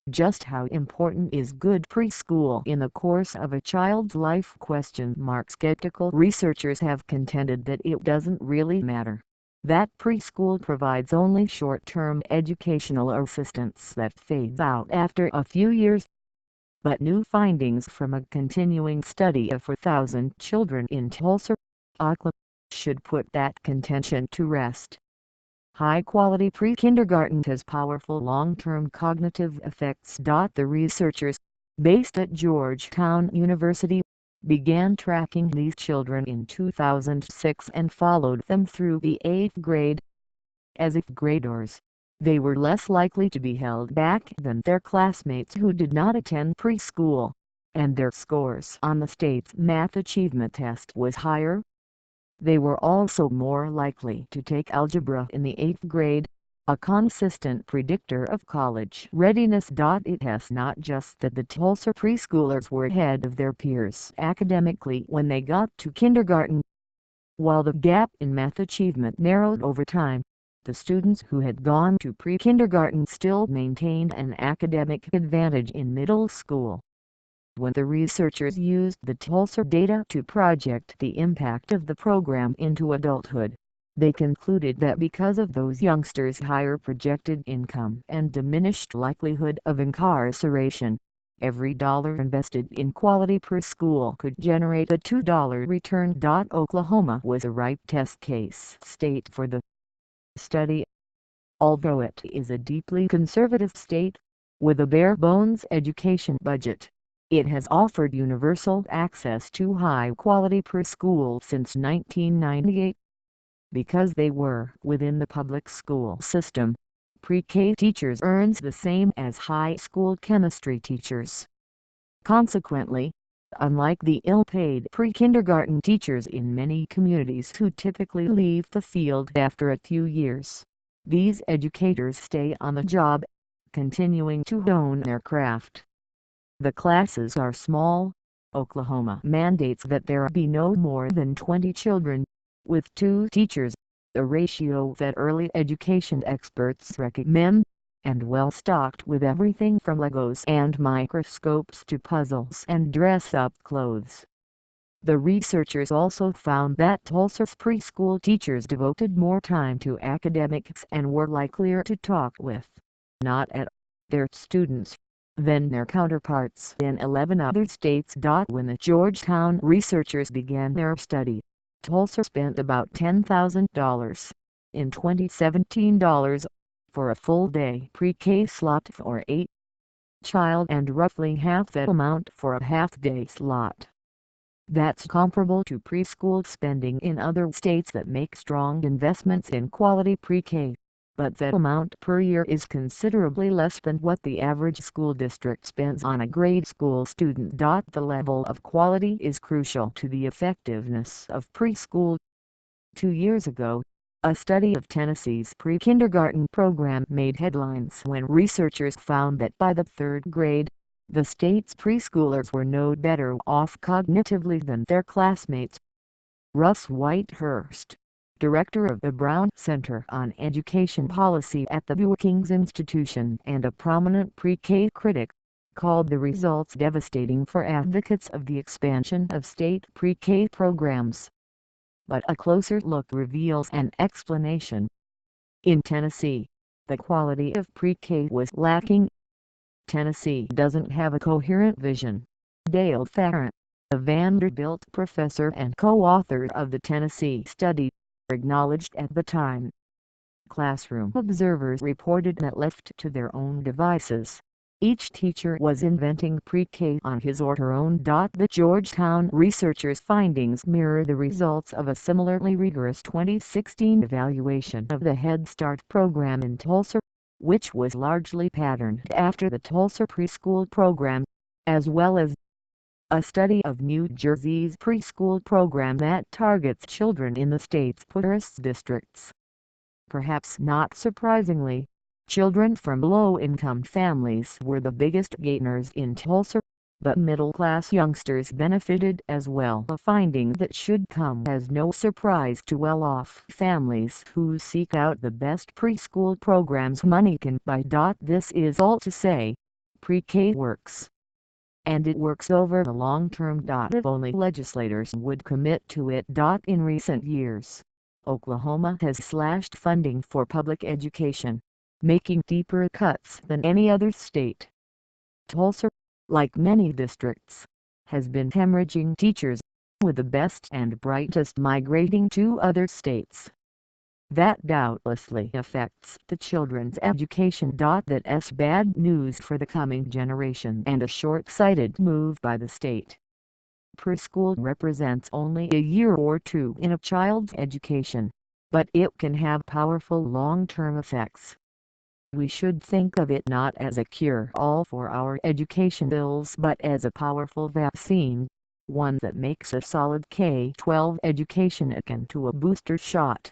Just how important is good preschool in the course of a child's life? Skeptical researchers have contended that it doesn't really matter. That preschool provides only short-term educational assistance that fades out after a few years. But new findings from a continuing study of 4,000 children in Tulsa, Oklahoma, should put that contention to rest. High-quality pre-kindergarten has powerful long-term cognitive effects. The researchers, based at Georgetown University, began tracking these children in 2006 and followed them through the 8th grade. As 8th graders, they were less likely to be held back than their classmates who did not attend preschool, and their scores on the state's math achievement test was higher. They were also more likely to take algebra in the 8th grade, a consistent predictor of college readiness. It has not just that the Tulsa preschoolers were ahead of their peers academically when they got to kindergarten. While the gap in math achievement narrowed over time, the students who had gone to pre-kindergarten still maintained an academic advantage in middle school. When the researchers used the Tulsa data to project the impact of the program into adulthood, they concluded that because of those youngsters' higher projected income and diminished likelihood of incarceration, every dollar invested in quality preschool could generate a $2 return. Oklahoma was a ripe test case state for the study. Although it is a deeply conservative state, with a bare-bones education budget, it has offered universal access to high-quality preschool since 1998. Because they were within the public school system, pre-K teachers earns the same as high school chemistry teachers. Consequently, unlike the ill-paid pre-kindergarten teachers in many communities who typically leave the field after a few years, these educators stay on the job, continuing to hone their craft. The classes are small. Oklahoma mandates that there be no more than 20 children, with 2 teachers, a ratio that early education experts recommend, and well-stocked with everything from Legos and microscopes to puzzles and dress-up clothes. The researchers also found that Tulsa's preschool teachers devoted more time to academics and were likelier to talk with, not at, their students than their counterparts in 11 other states. When the Georgetown researchers began their study, Tulsa spent about $10,000 in 2017 for a full-day pre-K slot for 8-child and roughly half that amount for a half-day slot. That's comparable to preschool spending in other states that make strong investments in quality pre-K. But that amount per year is considerably less than what the average school district spends on a grade school student. The level of quality is crucial to the effectiveness of preschool. 2 years ago, a study of Tennessee's pre-kindergarten program made headlines when researchers found that by the 3rd grade, the state's preschoolers were no better off cognitively than their classmates. Russ Whitehurst, director of the Brown Center on Education Policy at the Brookings Institution and a prominent pre-K critic, called the results devastating for advocates of the expansion of state pre-K programs. But a closer look reveals an explanation. In Tennessee, the quality of pre-K was lacking. Tennessee doesn't have a coherent vision. Dale Farrant, a Vanderbilt professor and co-author of the Tennessee study, acknowledged at the time. Classroom observers reported that left to their own devices, each teacher was inventing pre-K on his or her own. The Georgetown researchers' findings mirror the results of a similarly rigorous 2016 evaluation of the Head Start program in Tulsa, which was largely patterned after the Tulsa preschool program, as well as a study of New Jersey's preschool program that targets children in the state's poorest districts. Perhaps not surprisingly, children from low-income families were the biggest gainers in Tulsa, but middle-class youngsters benefited as well, a finding that should come as no surprise to well-off families who seek out the best preschool programs money can buy. This is all to say, Pre-K works. And it works over the long term. If only legislators would commit to it. In recent years, Oklahoma has slashed funding for public education, making deeper cuts than any other state. Tulsa, like many districts, has been hemorrhaging teachers, with the best and brightest migrating to other states. That doubtlessly affects the children's education. That's bad news for the coming generation and a short-sighted move by the state. Preschool represents only a year or two in a child's education, but it can have powerful long-term effects. We should think of it not as a cure-all for our education ills but as a powerful vaccine, one that makes a solid K-12 education akin to a booster shot.